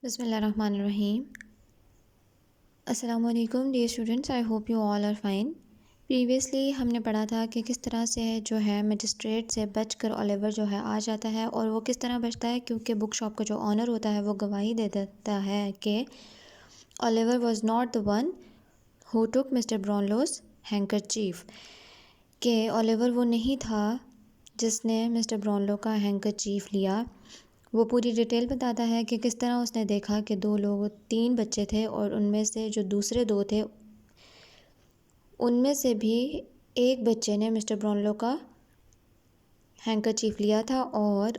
बिस्मिल्लाहिर्रहमानिर्रहीम। अस्सलाम वालेकुम dear students, I hope you all are fine. Previously हमने पढ़ा था कि किस तरह से जो है मजिस्ट्रेट से बचकर ओलिवर जो है आ जाता है, और वो किस तरह बचता है क्योंकि बुक शॉप का जो ऑनर होता है वो गवाही दे देता है कि Oliver was not the one who took mister Brownlow's handkerchief, कि ओलिवर वो नहीं था जिसने मिस्टर ब्राउनलो का हैंकरचीफ लिया। वो पूरी डिटेल बताता है कि किस तरह उसने देखा कि तीन बच्चे थे, और उनमें से जो दूसरे दो थे उनमें से भी एक बच्चे ने मिस्टर ब्राउनलो का हैंकरचीफ लिया था, और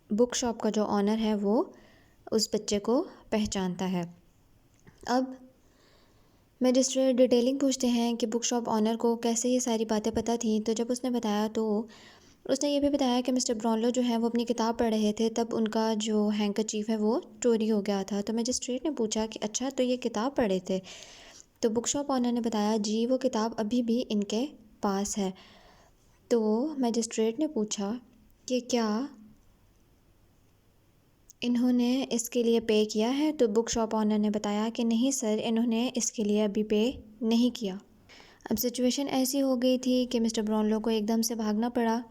बुक शॉप का जो ऑनर है वो उस बच्चे को पहचानता है। अब मजिस्ट्रेट डिटेलिंग पूछते हैं कि बुक शॉप ऑनर को कैसे ये सारी बातें पता थी। तो जब उसने बताया तो उसने ये भी बताया कि मिस्टर ब्राउनलो जो है वो अपनी किताब पढ़ रहे थे, तब उनका जो हैंकरचीफ है वो चोरी हो गया था। तो मजिस्ट्रेट ने पूछा कि अच्छा, तो ये किताब पढ़े थे? तो बुक शॉप ऑनर ने बताया जी, वो किताब अभी भी इनके पास है। तो मजिस्ट्रेट ने पूछा कि क्या इन्होंने इसके लिए पे किया है? तो बुक शॉप ऑनर ने बताया कि नहीं सर, इन्होंने इसके लिए अभी पे नहीं किया। अब सिचुएशन ऐसी हो गई थी कि मिस्टर ब्राउनलो को एकदम से भागना पड़ा।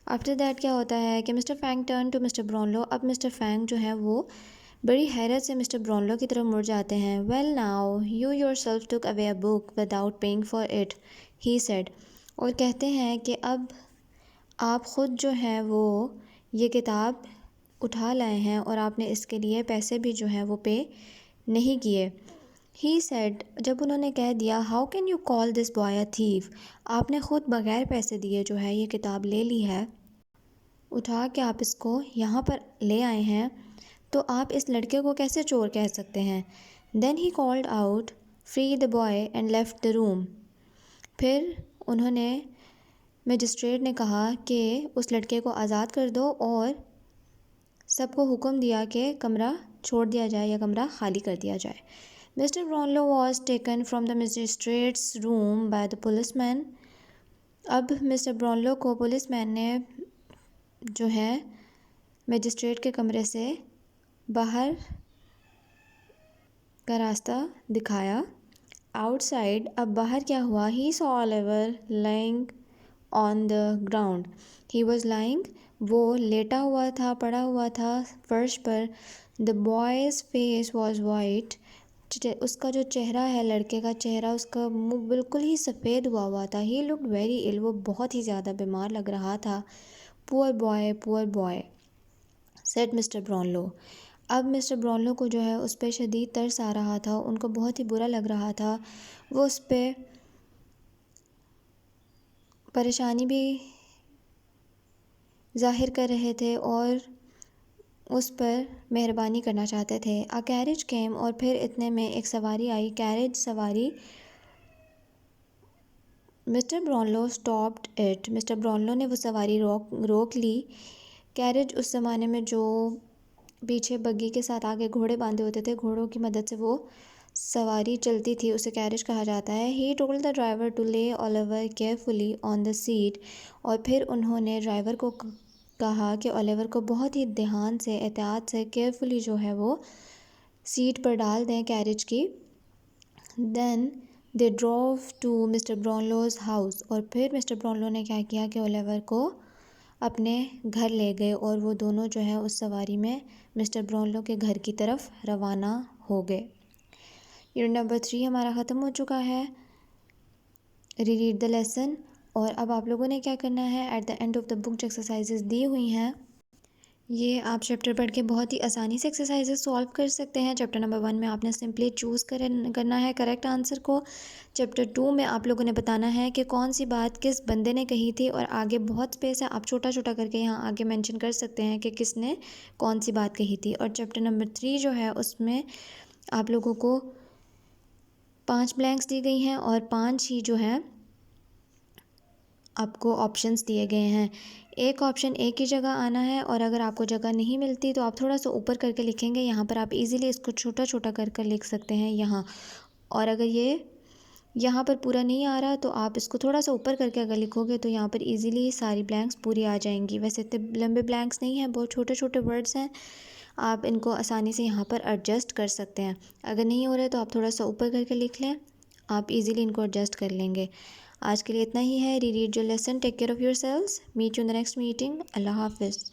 आफ्टर दैट क्या होता है कि Mr Fang turn to Mr Brownlow. अब मिस्टर फैंग जो है वो बड़ी हैरत से मिस्टर ब्राउनलो की तरफ मुड़ जाते हैं। Well now you your self took away a book without paying for it, he said. और कहते हैं कि अब आप ख़ुद जो है वो ये किताब उठा लाए हैं और आपने इसके लिए पैसे भी जो हैं वो पे नहीं किए। ही सेड, जब उन्होंने कह दिया how can you call this boy a thief, आपने ख़ुद बग़ैर पैसे दिए जो है ये किताब ले ली है, उठा के आप इसको यहाँ पर ले आए हैं, तो आप इस लड़के को कैसे चोर कह सकते हैं? Then he called out free the boy and left the room. फिर उन्होंने मजिस्ट्रेट ने कहा कि उस लड़के को आज़ाद कर दो, और सबको हुक्म दिया कि कमरा छोड़ दिया जाए या कमरा खाली कर दिया जाए। Mister Brownlow was taken from the magistrates room by the policeman. अब मिस्टर ब्राउनलो को पुलिसमैन ने जो है मजिस्ट्रेट के कमरे से बाहर का रास्ता दिखाया। आउटसाइड, अब बाहर क्या हुआ? He saw Oliver lying on the ground. He was lying, वो लेटा हुआ था, पड़ा हुआ था फर्श पर। The boys face was white, उसका जो चेहरा है, लड़के का चेहरा, उसका मुंह बिल्कुल ही सफ़ेद हुआ हुआ था। ही लुक्ड वेरी इल, वो बहुत ही ज़्यादा बीमार लग रहा था। Poor boy said mister Brownlow. अब मिस्टर ब्राउनलो को जो है उस पर शदीद तरस आ रहा था, उनको बहुत ही बुरा लग रहा था। वो उस पर परेशानी भी ज़ाहिर कर रहे थे और उस पर मेहरबानी करना चाहते थे। अ कैरेज केम, और फिर इतने में एक सवारी आई, कैरेज सवारी। Mister Brownlow stopped it, mister Brownlow ने वो सवारी रोक ली। कैरेज उस ज़माने में जो पीछे बग्गी के साथ आगे घोड़े बांधे होते थे, घोड़ों की मदद से वो सवारी चलती थी, उसे कैरेज कहा जाता है। He told the driver to lay Oliver carefully on the seat, और फिर उन्होंने ड्राइवर को कहा कि ओलिवर को बहुत ही ध्यान से, एहतियात से, केयरफुली जो है वो सीट पर डाल दें कैरेज की। Then they drove to mister Brownlow's house, और फिर मिस्टर ब्राउनलो ने क्या किया कि ओलिवर को अपने घर ले गए, और वो दोनों जो है उस सवारी में मिस्टर ब्राउनलो के घर की तरफ रवाना हो गए। यूनिट नंबर 3 हमारा ख़त्म हो चुका है। Read the lesson. और अब आप लोगों ने क्या करना है, at the end of the book जो एक्सरसाइजेज दी हुई हैं, ये आप चैप्टर पढ़ के बहुत ही आसानी से एक्सरसाइजेज सॉल्व कर सकते हैं। चैप्टर नंबर 1 में आपने सिंपली चूज़ करना है करेक्ट आंसर को। चैप्टर 2 में आप लोगों ने बताना है कि कौन सी बात किस बंदे ने कही थी, और आगे बहुत स्पेस है, आप छोटा छोटा करके यहाँ आगे मेंशन कर सकते हैं कि किसने कौन सी बात कही थी। और चैप्टर नंबर 3 जो है उसमें आप लोगों को 5 ब्लैंक्स दी गई हैं, और 5 ही जो है आपको ऑप्शंस दिए गए हैं। एक ऑप्शन एक ही जगह आना है, और अगर आपको जगह नहीं मिलती तो आप थोड़ा सा ऊपर करके लिखेंगे। यहाँ पर आप इजीली इसको छोटा छोटा कर लिख सकते हैं यहाँ। और अगर ये यहाँ पर पूरा नहीं आ रहा तो आप इसको थोड़ा सा ऊपर करके अगर लिखोगे तो यहाँ पर इजीली सारी ब्लैंक्स पूरी आ जाएंगी। वैसे इतने लंबे ब्लैंक्स नहीं हैं, बहुत छोटे छोटे वर्ड्स हैं। आप इनको आसानी से यहाँ पर एडजस्ट कर सकते हैं। अगर नहीं हो रहा है तो आप थोड़ा सा ऊपर करके लिख लें, आप इजीली इनको एडजस्ट कर लेंगे। आज के लिए इतना ही है। Read your lesson, take care of yourselves, meet you in the next meeting. अल्लाह हाफ़िज़।